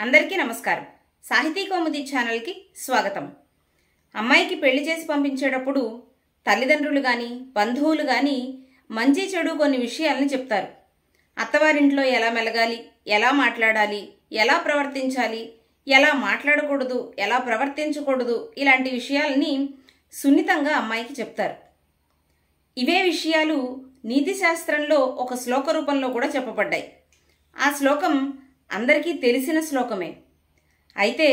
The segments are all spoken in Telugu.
అందరికీ నమస్కారం. సాహితీ కౌముది ఛానల్కి స్వాగతం. అమ్మాయికి పెళ్లి చేసి పంపించేటప్పుడు తల్లిదండ్రులు కానీ బంధువులు కానీ మంచి చెడు కొన్ని విషయాలను చెప్తారు. అత్తవారింట్లో ఎలా మెలగాలి, ఎలా మాట్లాడాలి, ఎలా ప్రవర్తించాలి, ఎలా మాట్లాడకూడదు, ఎలా ప్రవర్తించకూడదు, ఇలాంటి విషయాలని సున్నితంగా అమ్మాయికి చెప్తారు. ఇవే విషయాలు నీతి శాస్త్రంలో ఒక శ్లోక రూపంలో కూడా చెప్పబడ్డాయి. ఆ శ్లోకం అందరికీ తెలిసిన శ్లోకమే. అయితే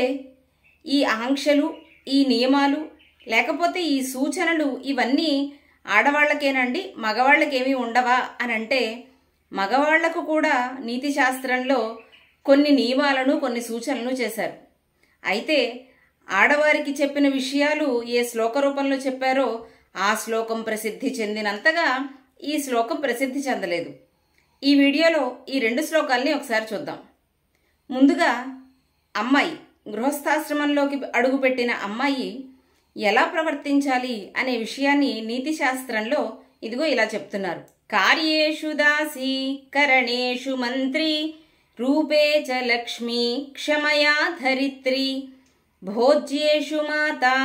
ఈ ఆంక్షలు, ఈ నియమాలు, లేకపోతే ఈ సూచనలు ఇవన్నీ ఆడవాళ్లకేనండి, మగవాళ్ళకేమీ ఉండవా అని అంటే, మగవాళ్లకు కూడా నీతి శాస్త్రంలో కొన్ని నియమాలను, కొన్ని సూచనలను చేశారు. అయితే ఆడవారికి చెప్పిన విషయాలు ఏ శ్లోక రూపంలో చెప్పారో ఆ శ్లోకం ప్రసిద్ధి చెందినంతగా ఈ శ్లోకం ప్రసిద్ధి చెందలేదు. ఈ వీడియోలో ఈ రెండు శ్లోకాల్ని ఒకసారి చూద్దాం. ముందుగా అమ్మాయి, గృహస్థాశ్రమంలోకి అడుగుపెట్టిన అమ్మాయి ఎలా ప్రవర్తించాలి అనే విషయాన్ని నీతి శాస్త్రంలో ఇదిగో ఇలా చెప్తున్నారు. కార్యేషు దాసి కరణేషు మంత్రి రూపే చ లక్ష్మీ క్షమయా ధరిత్రి భోజ్యేషు మాతా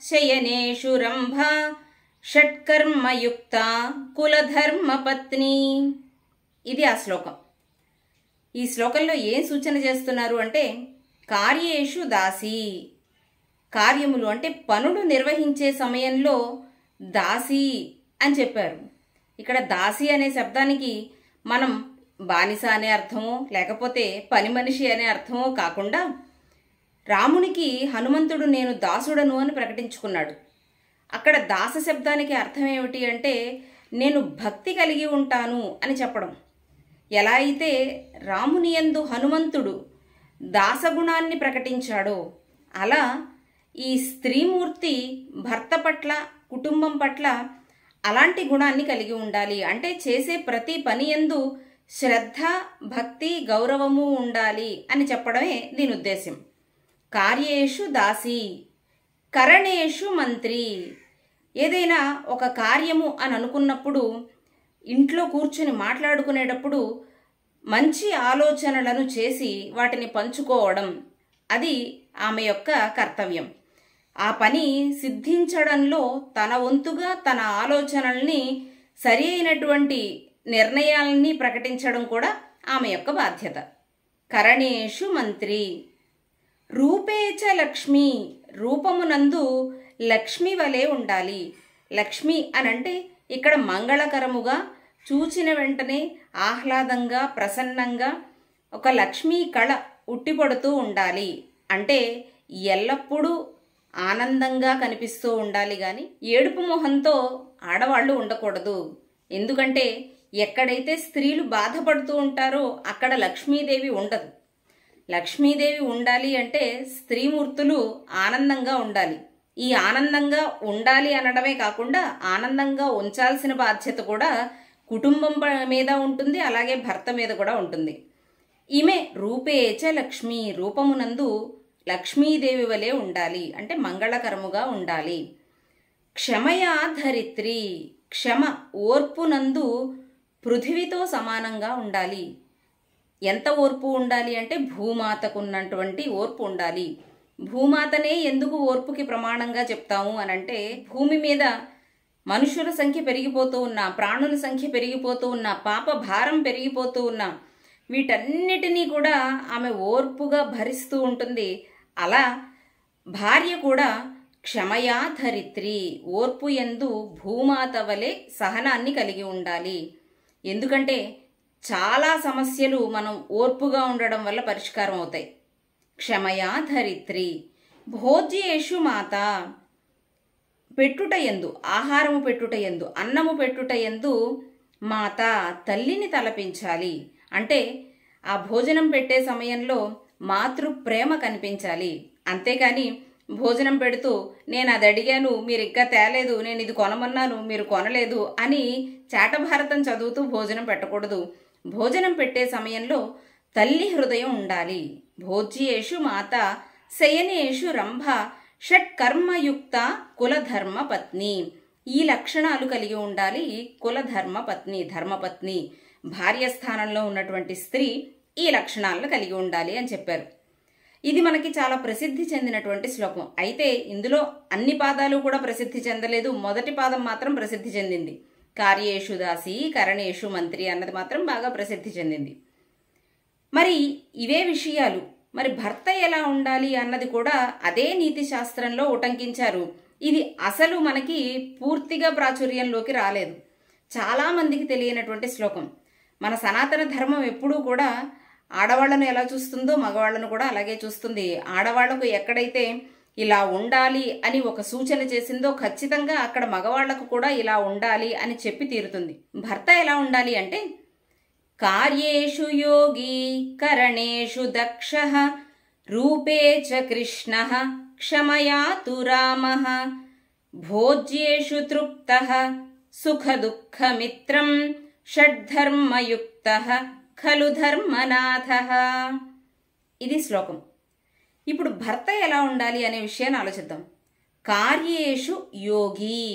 శయనేషు రంభ షట్కర్మయుక్త కులధర్మపత్ని. ఇది ఆ శ్లోకం. ఈ శ్లోకంలో ఏం సూచన చేస్తున్నారు అంటే, కార్యేషు దాసి, కార్యములు అంటే పనులు నిర్వహించే సమయంలో దాసి అని చెప్పారు. ఇక్కడ దాసి అనే శబ్దానికి మనం బానిస అనే అర్థమో లేకపోతే పని మనిషి అనే అర్థమో కాకుండా, రామునికి హనుమంతుడు నేను దాసుడను అని ప్రకటించుకున్నాడు. అక్కడ దాస శబ్దానికి అర్థం ఏమిటి అంటే, నేను భక్తి కలిగి ఉంటాను అని చెప్పడం. ఎలా అయితే రాముని యందు హనుమంతుడు దాసగుణాన్ని ప్రకటించాడో, అలా ఈ స్త్రీమూర్తి భర్త పట్ల, కుటుంబం పట్ల అలాంటి గుణాన్ని కలిగి ఉండాలి. అంటే చేసే ప్రతి పని యందు శ్రద్ధ, భక్తి, గౌరవము ఉండాలి అని చెప్పడమే దీని ఉద్దేశం. కార్యేషు దాసి కరణేషు మంత్రి. ఏదైనా ఒక కార్యము అని అనుకున్నప్పుడు, ఇంట్లో కూర్చుని మాట్లాడుకునేటప్పుడు మంచి ఆలోచనలను చేసి వాటిని పంచుకోవడం, అది ఆమె యొక్క కర్తవ్యం. ఆ పని సిద్ధించడంలో తన వంతుగా తన ఆలోచనల్ని, సరి అయినటువంటి నిర్ణయాలని ప్రకటించడం కూడా ఆమె యొక్క బాధ్యత. కరణేషు మంత్రి రూపేచ లక్ష్మి, రూపమునందు లక్ష్మి వలె ఉండాలి. లక్ష్మి అనంటే ఇక్కడ మంగళకరముగా, చూచిన వెంటనే ఆహ్లాదంగా, ప్రసన్నంగా ఒక లక్ష్మీ కళ ఉట్టిపడుతూ ఉండాలి. అంటే ఎల్లప్పుడూ ఆనందంగా కనిపిస్తూ ఉండాలి, కానీ ఏడుపు మొహంతో ఆడవాళ్ళు ఉండకూడదు. ఎందుకంటే ఎక్కడైతే స్త్రీలు బాధపడుతూ ఉంటారో అక్కడ లక్ష్మీదేవి ఉండదు. లక్ష్మీదేవి ఉండాలి అంటే స్త్రీమూర్తులు ఆనందంగా ఉండాలి. ఈ ఆనందంగా ఉండాలి అనడమే కాకుండా ఆనందంగా ఉంచాల్సిన బాధ్యత కూడా కుటుంబం మీద ఉంటుంది, అలాగే భర్త మీద కూడా ఉంటుంది. ఈమె రూపేచ లక్ష్మి, రూపమునందు లక్ష్మీదేవి వలె ఉండాలి, అంటే మంగళకరముగా ఉండాలి. క్షమయా ధరిత్రి, క్షమ ఓర్పునందు పృథివితో సమానంగా ఉండాలి. ఎంత ఓర్పు ఉండాలి అంటే భూమాతకున్నటువంటి ఓర్పు ఉండాలి. భూమాతనే ఎందుకు ఓర్పుకి ప్రమాణంగా చెప్తాము అనంటే, భూమి మీద మనుషుల సంఖ్య పెరిగిపోతూ ఉన్నా, ప్రాణుల సంఖ్య పెరిగిపోతూ ఉన్నా, పాప భారం పెరిగిపోతూ ఉన్నా, వీటన్నిటినీ కూడా ఆమె ఓర్పుగా భరిస్తూ ఉంటుంది. అలా భార్య కూడా క్షమయా ధరిత్రి, ఓర్పు యందు భూమాత వలె సహనాన్ని కలిగి ఉండాలి. ఎందుకంటే చాలా సమస్యలు మనం ఓర్పుగా ఉండడం వల్ల పరిష్కారం అవుతాయి. క్షమయా ధరిత్రి భోజ్యేషు మాత, పెట్టుటయందు, ఆహారము పెట్టుటయందు, అన్నము పెట్టుటయందు మాత, తల్లిని తలపించాలి. అంటే ఆ భోజనం పెట్టే సమయంలో మాతృ ప్రేమ కనిపించాలి. అంతేకాని భోజనం పెడుతూ నేను అది అడిగాను మీరు ఇంకా తేలేదు, నేను ఇది కొనమన్నాను మీరు కొనలేదు అని చాటభారతం చదువుతూ భోజనం పెట్టకూడదు. భోజనం పెట్టే సమయంలో తల్లి హృదయం ఉండాలి. భోజ్యేషు మాత శయనేషు రంభ షట్కర్మయుక్త కులధర్మ పత్ని. ఈ లక్షణాలు కలిగి ఉండాలి కులధర్మ పత్ని, ధర్మపత్ని, భార్య స్థానంలో ఉన్నటువంటి స్త్రీ ఈ లక్షణాలను కలిగి ఉండాలి అని చెప్పారు. ఇది మనకి చాలా ప్రసిద్ధి చెందినటువంటి శ్లోకం. అయితే ఇందులో అన్ని పాదాలు కూడా ప్రసిద్ధి చెందలేదు. మొదటి పాదం మాత్రం ప్రసిద్ధి చెందింది. కార్యేషు దాసి కరణేషు మంత్రి అన్నది మాత్రం బాగా ప్రసిద్ధి చెందింది. మరి ఇవే విషయాలు మరి భర్త ఎలా ఉండాలి అన్నది కూడా అదే నీతి శాస్త్రంలో ఉటంకించారు. ఇది అసలు మనకి పూర్తిగా ప్రాచుర్యంలోకి రాలేదు. చాలామందికి తెలియనటువంటి శ్లోకం. మన సనాతన ధర్మం ఎప్పుడూ కూడా ఆడవాళ్లను ఎలా చూస్తుందో మగవాళ్లను కూడా అలాగే చూస్తుంది. ఆడవాళ్లకు ఎక్కడైతే ఇలా ఉండాలి అని ఒక సూచన చేసిందో ఖచ్చితంగా అక్కడ మగవాళ్లకు కూడా ఇలా ఉండాలి అని చెప్పి తీరుతుంది. భర్త ఎలా ఉండాలి అంటే కార్యేషు యోగి కరణేషు దక్షః రూపే చ కృష్ణః క్షమయాతు రామః భోజ్యేషు తృప్తః సుఖ దుఃఖమిత్రం షడ్ధర్మయుక్తః ఖలు ధర్మనాథః. ఇది శ్లోకం. ఇప్పుడు భర్త ఎలా ఉండాలి అనే విషయాన్ని ఆలోచిద్దాం. కార్యేషు యోగి,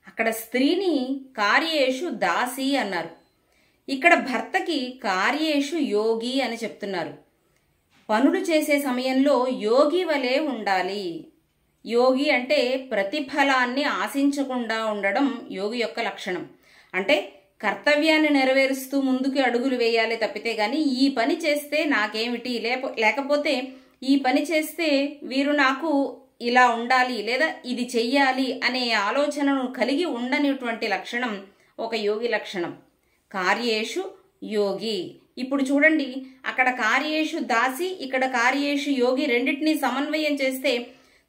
అక్కడ స్త్రీని కార్యేషు దాసి అన్నారు. ఇక్కడ భర్తకి కార్యేషు యోగి అని చెప్తున్నారు. పనులు చేసే సమయంలో యోగి వలె ఉండాలి. యోగి అంటే ప్రతిఫలాన్ని ఆశించకుండా ఉండడం యోగి యొక్క లక్షణం. అంటే కర్తవ్యాన్ని నెరవేరుస్తూ ముందుకు అడుగులు వేయాలి తప్పితే గాని ఈ పని చేస్తే నాకేమిటి, లేకపోతే ఈ పని చేస్తే వీరు నాకు ఇలా ఉండాలి లేదా ఇది చెయ్యాలి అనే ఆలోచనను కలిగి ఉండనిటువంటి లక్షణం ఒక యోగి లక్షణం. కార్యేషు యోగి. ఇప్పుడు చూడండి, అక్కడ కార్యేషు దాసి, ఇక్కడ కార్యేషు యోగి, రెండింటినీ సమన్వయం చేస్తే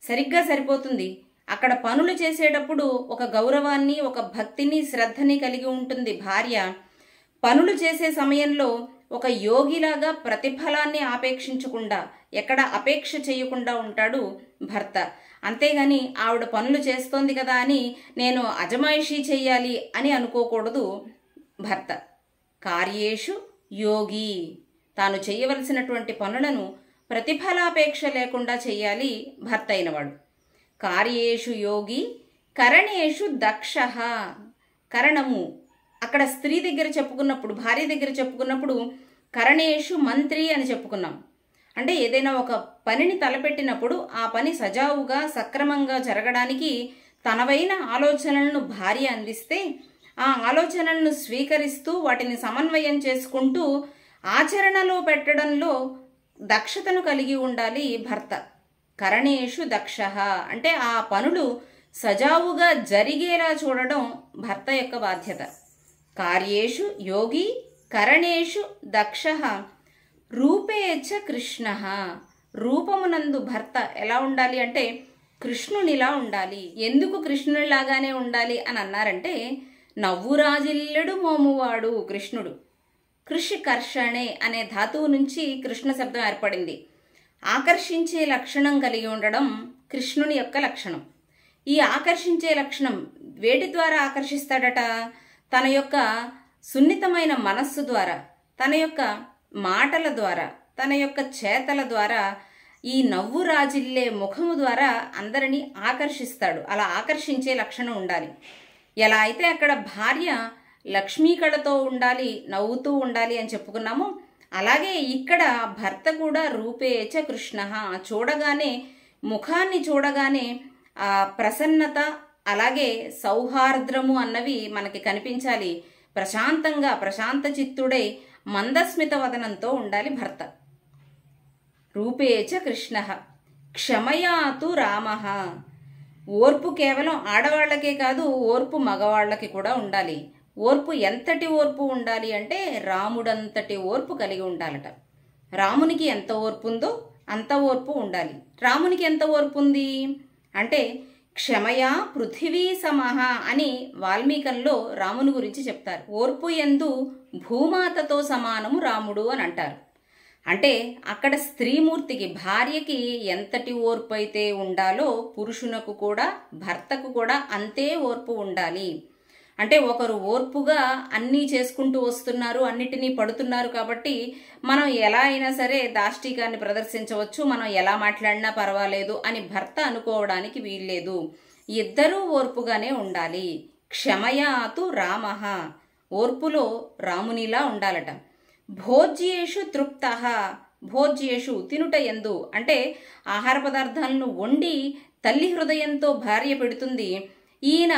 సరిగ్గా సరిపోతుంది. అక్కడ పనులు చేసేటప్పుడు ఒక గౌరవాన్ని, ఒక భక్తిని, శ్రద్ధని కలిగి ఉంటుంది భార్య. పనులు చేసే సమయంలో ఒక యోగిలాగా ప్రతిఫలాన్ని ఆపేక్షించకుండా, ఎక్కడ అపేక్ష చేయకుండా ఉంటాడు భర్త. అంతేగాని ఆవిడ పనులు చేస్తోంది కదా అని నేను అజమాయిషీ చెయ్యాలి అని అనుకోకూడదు భర్త. కార్యేషు యోగి, తాను చేయవలసినటువంటి పనులను ప్రతిఫలాపేక్ష లేకుండా చెయ్యాలి భర్త అయినవాడు. కార్యేషు యోగి కరణేషు దక్షః. కరణము అక్కడ స్త్రీ దగ్గర చెప్పుకున్నప్పుడు, భార్య దగ్గర చెప్పుకున్నప్పుడు కరణేషు మంత్రి అని చెప్పుకున్నాం. అంటే ఏదైనా ఒక పనిని తలపెట్టినప్పుడు ఆ పని సజావుగా సక్రమంగా జరగడానికి తనవైన ఆలోచనలను భార్య అందిస్తే ఆ ఆలోచనలను స్వీకరిస్తూ వాటిని సమన్వయం చేసుకుంటూ ఆచరణలో పెట్టడంలో దక్షతను కలిగి ఉండాలి భర్త. కరణేషు దక్షః అంటే ఆ పనులు సజావుగా జరిగేలా చూడడం భర్త యొక్క బాధ్యత. కార్యేషు యోగి కరణేషు దక్షః రూపే చ కృష్ణః. రూపమునందు భర్త ఎలా ఉండాలి అంటే కృష్ణునిలా ఉండాలి. ఎందుకు కృష్ణునిలాగానే ఉండాలి అని అన్నారంటే నవ్వురాజిల్లెడు మోమువాడు కృష్ణుడు. కృషి కర్షణే అనే ధాతువు నుంచి కృష్ణ శబ్దం ఏర్పడింది. ఆకర్షించే లక్షణం కలిగి ఉండడం కృష్ణుని యొక్క లక్షణం. ఈ ఆకర్షించే లక్షణం వేటి ద్వారా ఆకర్షిస్తాడట? తన యొక్క సున్నితమైన మనస్సు ద్వారా, తన యొక్క మాటల ద్వారా, తన యొక్క చేతల ద్వారా, ఈ నవ్వు రాజిల్లే ముఖము ద్వారా అందరినీ ఆకర్షిస్తాడు. అలా ఆకర్షించే లక్షణం ఉండాలి. ఎలా అయితే అక్కడ భార్య లక్ష్మీ కళతో ఉండాలి, నవ్వుతూ ఉండాలి అని చెప్పుకున్నాము, అలాగే ఇక్కడ భర్త కూడా రూపేచ కృష్ణః. చూడగానే, ముఖాన్ని చూడగానే ప్రసన్నత, అలాగే సౌహార్ద్రము అన్నవి మనకి కనిపించాలి. ప్రశాంతంగా, ప్రశాంత చిత్తుడై మందస్మిత వదనంతో ఉండాలి భర్త. రూపేచ కృష్ణః క్షమయాతు రామః. ఓర్పు కేవలం ఆడవాళ్లకే కాదు, ఓర్పు మగవాళ్లకి కూడా ఉండాలి. ఓర్పు ఎంతటి ఓర్పు ఉండాలి అంటే రాముడంతటి ఓర్పు కలిగి ఉండాలట. రామునికి ఎంత ఓర్పు ఉందో అంత ఓర్పు ఉండాలి. రామునికి ఎంత ఓర్పు ఉంది అంటే క్షమయా పృథివీ సమః అని వాల్మీకంలో రాముని గురించి చెప్తారు. ఓర్పు యందు భూమాతతో సమానము రాముడు అని అంటారు. అంటే అక్కడ స్త్రీమూర్తికి, భార్యకి ఎంతటి ఓర్పు అయితే ఉండాలో పురుషునకు కూడా, భర్తకు కూడా అంతే ఓర్పు ఉండాలి. అంటే ఒకరు ఓర్పుగా అన్నీ చేసుకుంటూ వస్తున్నారు, అన్నిటినీ పడుతున్నారు కాబట్టి మనం ఎలా అయినా సరే దాష్టీకాన్ని ప్రదర్శించవచ్చు, మనం ఎలా మాట్లాడినా పర్వాలేదు అని భర్త అనుకోవడానికి వీల్లేదు. ఇద్దరూ ఓర్పుగానే ఉండాలి. క్షమయాతు రామః. ఓర్పులో రామునిలా ఉండాలట. భోజ్యేషు తృప్తః. భోజ్యేషు తినుట యందు, అంటే ఆహార పదార్థాలను వండి తల్లి హృదయంతో భార్య పెడుతుంది. ఈయన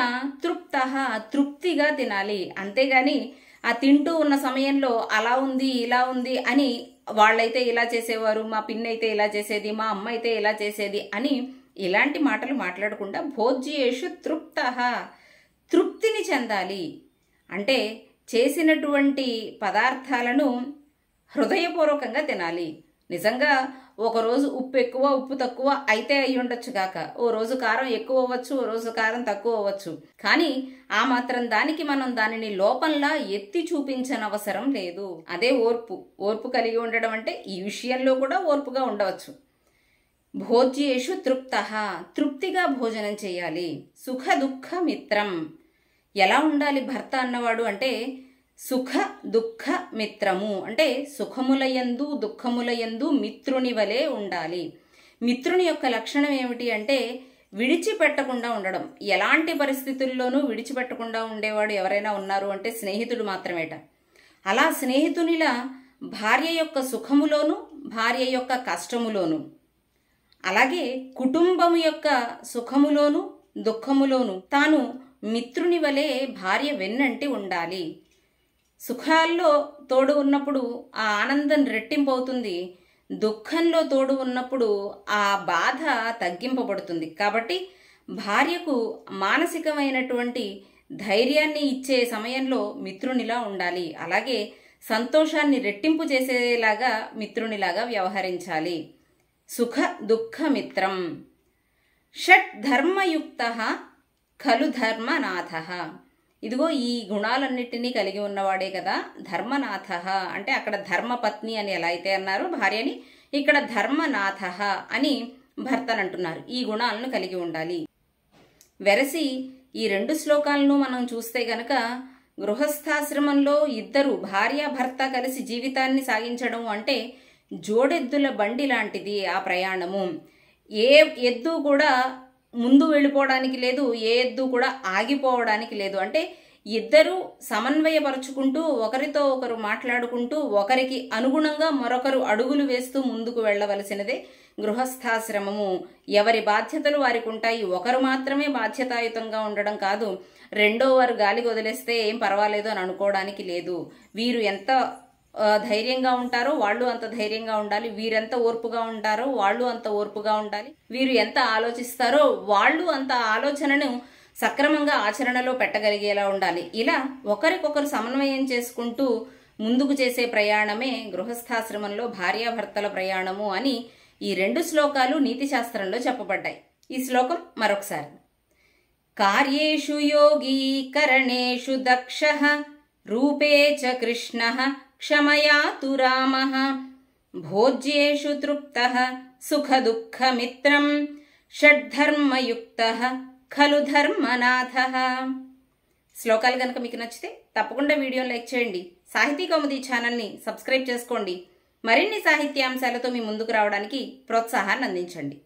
తృప్తిగా తినాలి. అంతేగాని ఆ తింటూ ఉన్న సమయంలో అలా ఉంది ఇలా ఉంది అని, వాళ్ళైతే ఇలా చేసేవారు, మా పిన్ని అయితే ఇలా చేసేది, మా అమ్మ అయితే ఇలా చేసేది అని ఇలాంటి మాటలు మాట్లాడకుండా భోజ్యేషు తృప్తిని చెందాలి. అంటే చేసినటువంటి పదార్థాలను హృదయపూర్వకంగా తినాలి. నిజంగా ఒకరోజు ఉప్పు ఎక్కువ ఉప్పు తక్కువ అయితే అయి ఉండొచ్చు కాక, ఓ రోజు కారం ఎక్కువ అవ్వచ్చు, ఓ రోజు కారం తక్కువ అవ్వచ్చు. కానీ ఆ మాత్రం దానికి మనం దానిని లోపంలా ఎత్తి చూపించనవసరం లేదు. అదే ఓర్పు కలిగి ఉండడం అంటే ఈ విషయంలో కూడా ఓర్పుగా ఉండవచ్చు. భోజ్యేషు తృప్తిగా భోజనం చేయాలి. సుఖ దుఃఖ మిత్రం. ఎలా ఉండాలి భర్త అన్నవాడు అంటే సుఖ దుఃఖ మిత్రము, అంటే సుఖములయందు దుఃఖములయందు మిత్రుని వలె ఉండాలి. మిత్రుని యొక్క లక్షణం ఏమిటి అంటే విడిచిపెట్టకుండా ఉండడం. ఎలాంటి పరిస్థితుల్లోనూ విడిచిపెట్టకుండా ఉండేవాడు ఎవరైనా ఉన్నారు అంటే స్నేహితుడు మాత్రమేట. అలా స్నేహితునిలా భార్య యొక్క సుఖములోను భార్య యొక్క కష్టములోను, అలాగే కుటుంబము యొక్క సుఖములోను దుఃఖములోను తాను మిత్రుని వలె భార్య వెన్నంటి ఉండాలి. సుఖాల్లో తోడు ఉన్నప్పుడు ఆ ఆనందం రెట్టింపు అవుతుంది, దుఃఖంలో తోడు ఉన్నప్పుడు ఆ బాధ తగ్గింపబడుతుంది. కాబట్టి భార్యకు మానసికమైనటువంటి ధైర్యాన్ని ఇచ్చే సమయంలో మిత్రునిలా ఉండాలి. అలాగే సంతోషాన్ని రెట్టింపు చేసేలాగా మిత్రునిలాగా వ్యవహరించాలి. సుఖ దుఃఖ మిత్రం. షట్ ధర్మయుక్తః ఖలు ధర్మనాథః. ఇదిగో ఈ గుణాలన్నిటినీ కలిగి ఉన్నవాడే కదా ధర్మనాథః. అంటే అక్కడ ధర్మపత్ని అని ఎలా అయితే అన్నారు భార్యని, ఇక్కడ ధర్మనాథః అని భర్తను అంటున్నారు. ఈ గుణాలను కలిగి ఉండాలి. వెరసి ఈ 2 శ్లోకాలను మనం చూస్తే గనక గృహస్థాశ్రమంలో ఇద్దరు భార్య భర్త కలిసి జీవితాన్ని సాగించడం అంటే జోడెద్దుల బండి లాంటిది ఆ ప్రయాణము. ఏ ఎద్దు కూడా ముందు వెళ్ళిపోవడానికి లేదు, ఏ ఎద్దు కూడా ఆగిపోవడానికి లేదు. అంటే ఇద్దరు సమన్వయపరుచుకుంటూ ఒకరితో ఒకరు మాట్లాడుకుంటూ ఒకరికి అనుగుణంగా మరొకరు అడుగులు వేస్తూ ముందుకు వెళ్ళవలసినదే గృహస్థాశ్రమము. ఎవరి బాధ్యతలు వారికి ఉంటాయి. ఒకరు మాత్రమే బాధ్యతాయుతంగా ఉండడం కాదు, రెండో వారు గాలికి వదిలేస్తే ఏం పర్వాలేదు అని అనుకోవడానికి లేదు. వీరు ఎంత ధైర్యంగా ఉంటారో వాళ్ళు అంత ధైర్యంగా ఉండాలి, వీరెంత ఓర్పుగా ఉంటారో వాళ్ళు అంత ఓర్పుగా ఉండాలి, వీరు ఎంత ఆలోచిస్తారో వాళ్ళు అంత ఆలోచనను సక్రమంగా ఆచరణలో పెట్టగలిగేలా ఉండాలి. ఇలా ఒకరికొకరు సమన్వయం చేసుకుంటూ ముందుకు చేసే ప్రయాణమే గృహస్థాశ్రమంలో భార్యాభర్తల ప్రయాణము అని ఈ 2 శ్లోకాలు నీతి శాస్త్రంలో చెప్పబడ్డాయి. ఈ శ్లోకం మరొకసారి. కార్యేషు యోగీ కరణేషు దక్షః రూపే చ కృష్ణః క్షమయాతు రామః భోజ్యేషు తృప్తః సుఖ దుఃఖ మిత్రం షడ్ధర్మయుక్తః ఖలు ధర్మనాథః. శ్లోకాలు కనుక మీకు నచ్చితే తప్పకుండా వీడియోని లైక్ చేయండి. సాహితీ కౌముది ఛానల్ని సబ్స్క్రైబ్ చేసుకోండి. మరిన్ని సాహిత్యాంశాలతో మీ ముందుకు రావడానికి ప్రోత్సాహాన్ని అందించండి.